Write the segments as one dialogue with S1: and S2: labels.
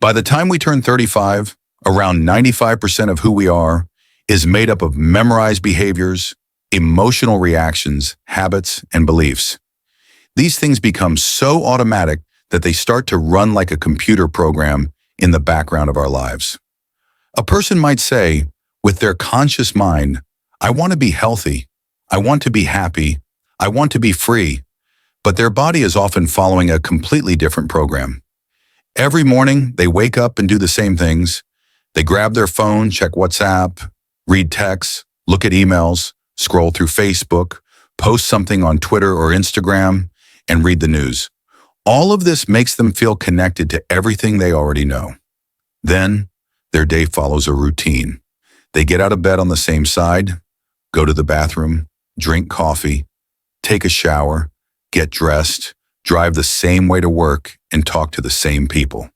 S1: By the time we turn 35, around 95% of who we are is made up of memorized behaviors, emotional reactions, habits, and beliefs. These things become so automatic that they start to run like a computer program in the background of our lives. A person might say, with their conscious mind, I want to be healthy, I want to be happy, I want to be free, but their body is often following a completely different program. Every morning, they wake up and do the same things. They grab their phone, check WhatsApp, read texts, look at emails, scroll through Facebook, post something on Twitter or Instagram, and read the news. All of this makes them feel connected to everything they already know. Then, their day follows a routine. They get out of bed on the same side, go to the bathroom, drink coffee, take a shower, get dressed, drive the same way to work, and talk to the same people.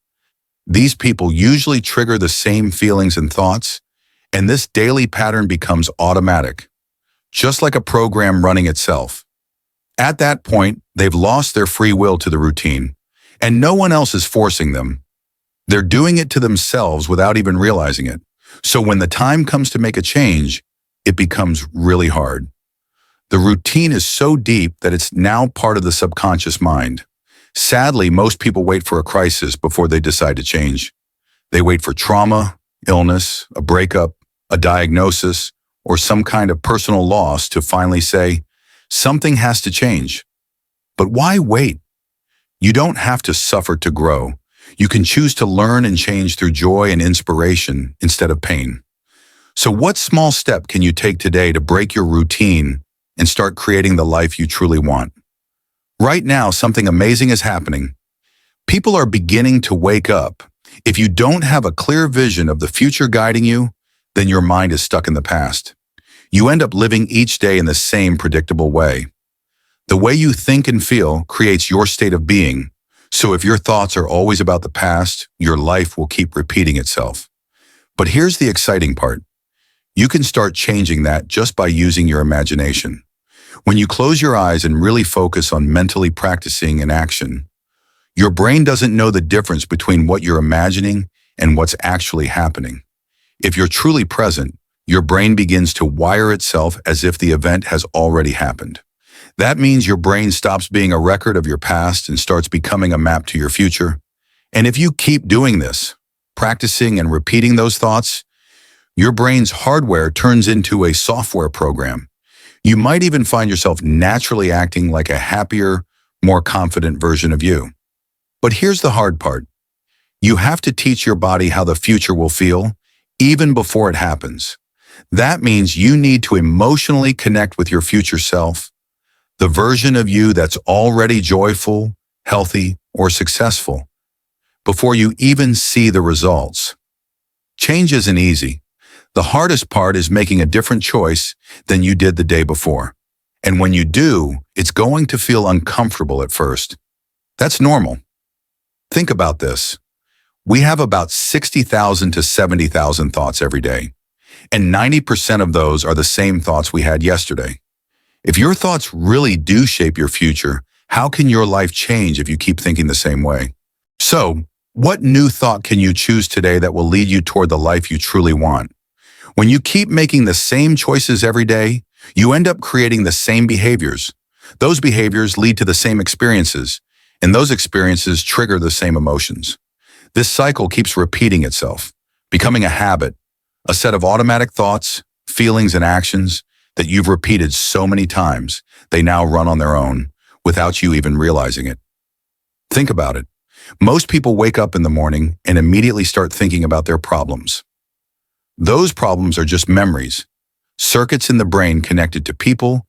S1: These people usually trigger the same feelings and thoughts, and this daily pattern becomes automatic, just like a program running itself. At that point, they've lost their free will to the routine, and no one else is forcing them. They're doing it to themselves without even realizing it. So when the time comes to make a change, it becomes really hard. The routine is so deep that it's now part of the subconscious mind. Sadly, most people wait for a crisis before they decide to change. They wait for trauma, illness, a breakup, a diagnosis, or some kind of personal loss to finally say, something has to change. But why wait? You don't have to suffer to grow. You can choose to learn and change through joy and inspiration instead of pain. So what small step can you take today to break your routine and start creating the life you truly want? Right now, something amazing is happening. People are beginning to wake up. If you don't have a clear vision of the future guiding you, then your mind is stuck in the past. You end up living each day in the same predictable way. The way you think and feel creates your state of being. So if your thoughts are always about the past, your life will keep repeating itself. But here's the exciting part. You can start changing that just by using your imagination. When you close your eyes and really focus on mentally practicing an action, your brain doesn't know the difference between what you're imagining and what's actually happening. If you're truly present, your brain begins to wire itself as if the event has already happened. That means your brain stops being a record of your past and starts becoming a map to your future. And if you keep doing this, practicing and repeating those thoughts, your brain's hardware turns into a software program. You might even find yourself naturally acting like a happier, more confident version of you. But here's the hard part. You have to teach your body how the future will feel, even before it happens. That means you need to emotionally connect with your future self, the version of you that's already joyful, healthy, or successful, before you even see the results. Change isn't easy. The hardest part is making a different choice than you did the day before. And when you do, it's going to feel uncomfortable at first. That's normal. Think about this. We have about 60,000 to 70,000 thoughts every day, and 90% of those are the same thoughts we had yesterday. If your thoughts really do shape your future, how can your life change if you keep thinking the same way? So, what new thought can you choose today that will lead you toward the life you truly want? When you keep making the same choices every day, you end up creating the same behaviors. Those behaviors lead to the same experiences, and those experiences trigger the same emotions. This cycle keeps repeating itself, becoming a habit, a set of automatic thoughts, feelings, and actions that you've repeated so many times, they now run on their own without you even realizing it. Think about it. Most people wake up in the morning and immediately start thinking about their problems. Those problems are just memories, circuits in the brain connected to people,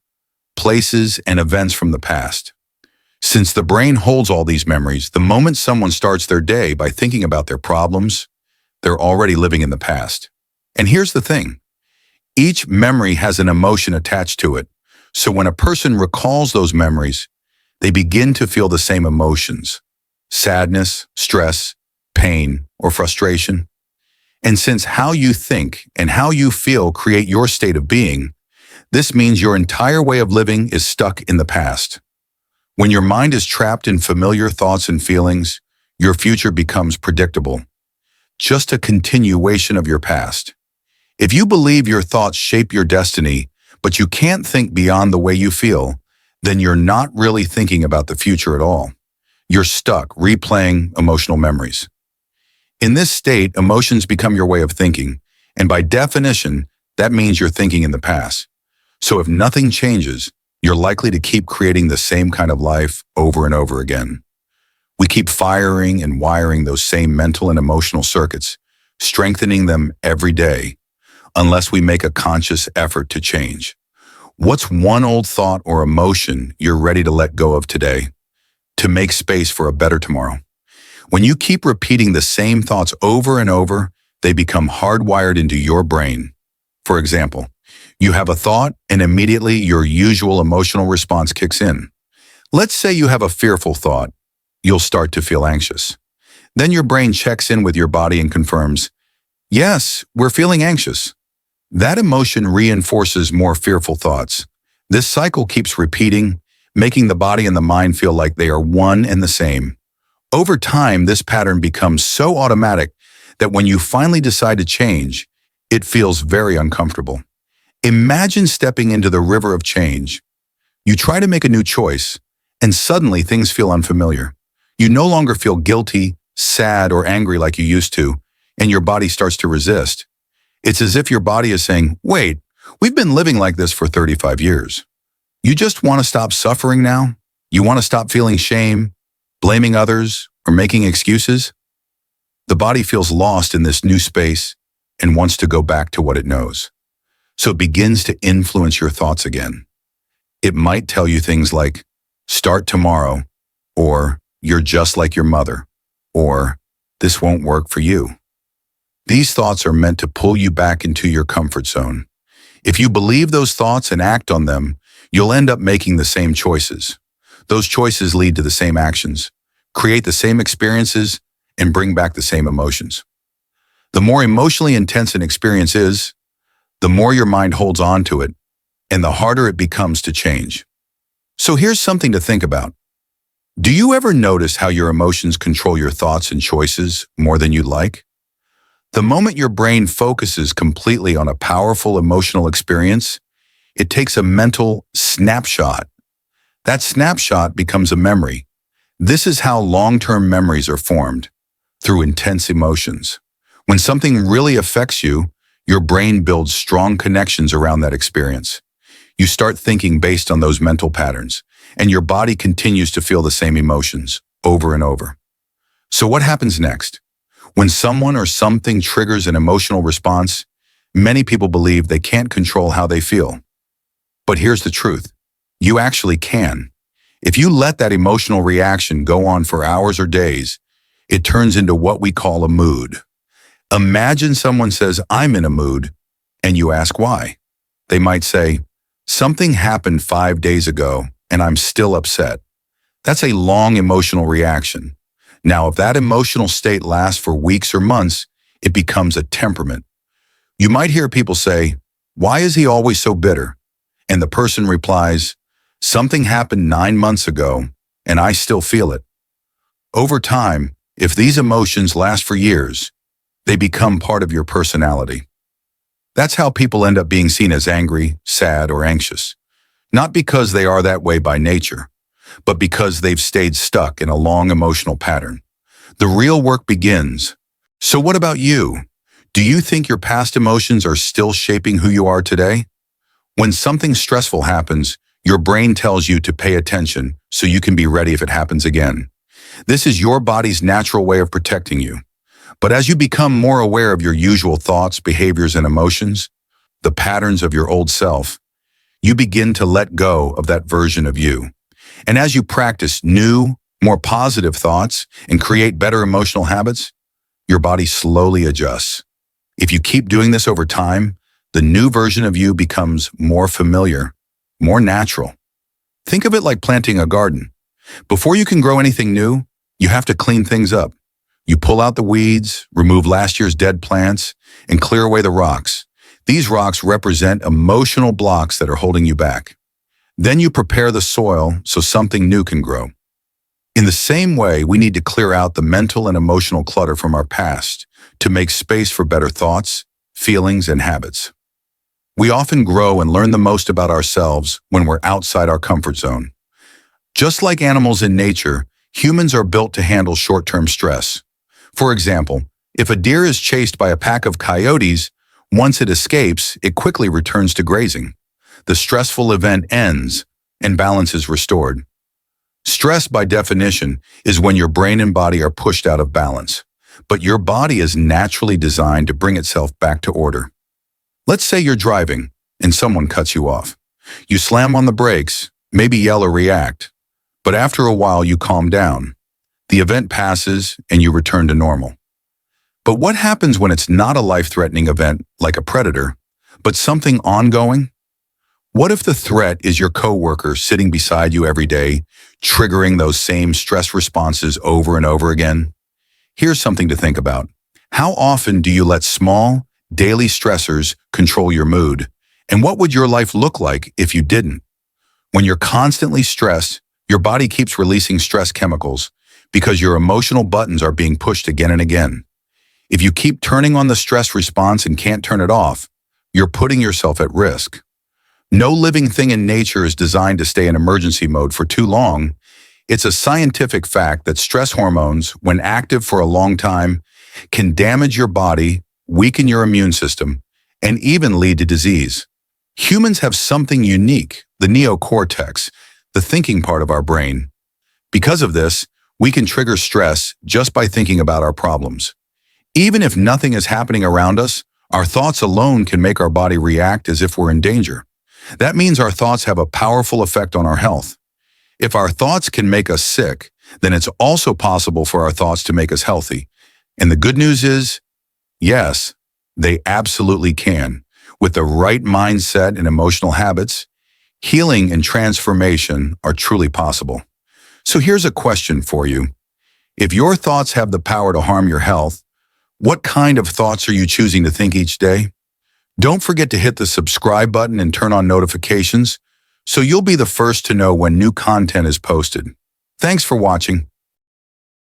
S1: places, and events from the past. Since the brain holds all these memories, the moment someone starts their day by thinking about their problems, they're already living in the past. And here's the thing. Each memory has an emotion attached to it, so when a person recalls those memories, they begin to feel the same emotions: sadness, stress, pain, or frustration. And since how you think and how you feel create your state of being, this means your entire way of living is stuck in the past. When your mind is trapped in familiar thoughts and feelings, your future becomes predictable. just a continuation of your past. If you believe your thoughts shape your destiny, but you can't think beyond the way you feel, then you're not really thinking about the future at all. You're stuck replaying emotional memories. In this state, emotions become your way of thinking, and by definition, that means you're thinking in the past. So if nothing changes, you're likely to keep creating the same kind of life over and over again. We keep firing and wiring those same mental and emotional circuits, strengthening them every day, unless we make a conscious effort to change. What's one old thought or emotion you're ready to let go of today to make space for a better tomorrow? When you keep repeating the same thoughts over and over, they become hardwired into your brain. For example, you have a thought and immediately your usual emotional response kicks in. Let's say you have a fearful thought. You'll start to feel anxious. Then your brain checks in with your body and confirms, yes, we're feeling anxious. That emotion reinforces more fearful thoughts. This cycle keeps repeating, making the body and the mind feel like they are one and the same. Over time, this pattern becomes so automatic that when you finally decide to change, it feels very uncomfortable. Imagine stepping into the river of change. You try to make a new choice, and suddenly things feel unfamiliar. You no longer feel guilty, sad, or angry like you used to, and your body starts to resist. It's as if your body is saying, wait, we've been living like this for 35 years. You just want to stop suffering now? You want to stop feeling shame, blaming others, or making excuses? The body feels lost in this new space and wants to go back to what it knows. So it begins to influence your thoughts again. It might tell you things like, start tomorrow, or you're just like your mother, or this won't work for you. These thoughts are meant to pull you back into your comfort zone. If you believe those thoughts and act on them, you'll end up making the same choices. Those choices lead to the same actions, create the same experiences, and bring back the same emotions. The more emotionally intense an experience is, the more your mind holds on to it, and the harder it becomes to change. So here's something to think about. Do you ever notice how your emotions control your thoughts and choices more than you'd like? The moment your brain focuses completely on a powerful emotional experience, it takes a mental snapshot. That snapshot becomes a memory. This is how long-term memories are formed, through intense emotions. When something really affects you, your brain builds strong connections around that experience. You start thinking based on those mental patterns, and your body continues to feel the same emotions over and over. So what happens next? When someone or something triggers an emotional response, many people believe they can't control how they feel. But here's the truth. You actually can. If you let that emotional reaction go on for hours or days, it turns into what we call a mood. Imagine someone says, I'm in a mood, and you ask why. They might say, something happened 5 days ago, and I'm still upset. That's a long emotional reaction. Now, if that emotional state lasts for weeks or months, it becomes a temperament. You might hear people say, why is he always so bitter? And the person replies, something happened 9 months ago, and I still feel it. Over time, if these emotions last for years, they become part of your personality. That's how people end up being seen as angry, sad, or anxious. Not because they are that way by nature, but because they've stayed stuck in a long emotional pattern. The real work begins. So what about you? Do you think your past emotions are still shaping who you are today? When something stressful happens, your brain tells you to pay attention so you can be ready if it happens again. This is your body's natural way of protecting you. But as you become more aware of your usual thoughts, behaviors, and emotions, the patterns of your old self, you begin to let go of that version of you. And as you practice new, more positive thoughts and create better emotional habits, your body slowly adjusts. If you keep doing this over time, the new version of you becomes more familiar, more natural. Think of it like planting a garden. Before you can grow anything new, you have to clean things up. You pull out the weeds, remove last year's dead plants, and clear away the rocks. These rocks represent emotional blocks that are holding you back. Then you prepare the soil so something new can grow. In the same way, we need to clear out the mental and emotional clutter from our past to make space for better thoughts, feelings, and habits. We often grow and learn the most about ourselves when we're outside our comfort zone. Just like animals in nature, humans are built to handle short-term stress. For example, if a deer is chased by a pack of coyotes, once it escapes, it quickly returns to grazing. The stressful event ends and balance is restored. Stress, by definition, is when your brain and body are pushed out of balance, but your body is naturally designed to bring itself back to order. Let's say you're driving and someone cuts you off. You slam on the brakes, maybe yell or react, but after a while you calm down. The event passes and you return to normal. But what happens when it's not a life-threatening event like a predator, but something ongoing? What if the threat is your coworker sitting beside you every day, triggering those same stress responses over and over again? Here's something to think about. How often do you let small, daily stressors control your mood? And what would your life look like if you didn't? When you're constantly stressed, your body keeps releasing stress chemicals because your emotional buttons are being pushed again and again. If you keep turning on the stress response and can't turn it off, you're putting yourself at risk. No living thing in nature is designed to stay in emergency mode for too long. It's a scientific fact that stress hormones, when active for a long time, can damage your body, weaken your immune system, and even lead to disease. Humans have something unique, the neocortex, the thinking part of our brain. Because of this, we can trigger stress just by thinking about our problems. Even if nothing is happening around us, our thoughts alone can make our body react as if we're in danger. That means our thoughts have a powerful effect on our health. If our thoughts can make us sick, then it's also possible for our thoughts to make us healthy. And the good news is, yes, they absolutely can. With the right mindset and emotional habits, healing and transformation are truly possible. So here's a question for you. If your thoughts have the power to harm your health, what kind of thoughts are you choosing to think each day? Don't forget to hit the subscribe button and turn on notifications so you'll be the first to know when new content is posted. Thanks for watching.